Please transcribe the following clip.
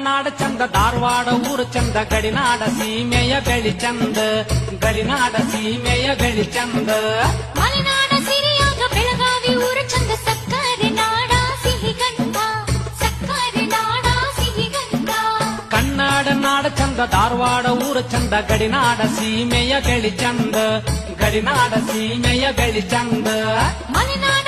ನಾಡ ಚಂದ ಧಾರವಾಡ ಊರು ಚಂದ ಗಡಿನಾಡ ಸೀಮೆಯ ಬೆಳಿ ಚಂದ ಗಡಿನಾಡ ಸೀಮೆಯ ಬೆಳಿ ಚಂದ ಮಲೆನಾಡ ಸಿರಿಯಾಗ ಬೆಳಗಾವಿ ಊರು ಚಂದ ಸಕ್ಕರೆ ನಾಡ ಸಿಹಿಗಂಧ ಸಕ್ಕರೆ ನಾಡ ಸಿಹಿಗಂಧ ಕನ್ನಡ ನಾಡ ಚಂದ ಧಾರವಾಡ ಊರು ಚಂದ ಗಡಿನಾಡ ಸೀಮೆಯ ಬೆಳಿ ಚಂದ ಗಡಿನಾಡ ಸೀಮೆಯ ಬೆಳಿ ಚಂದ ಮಲೆನಾಡ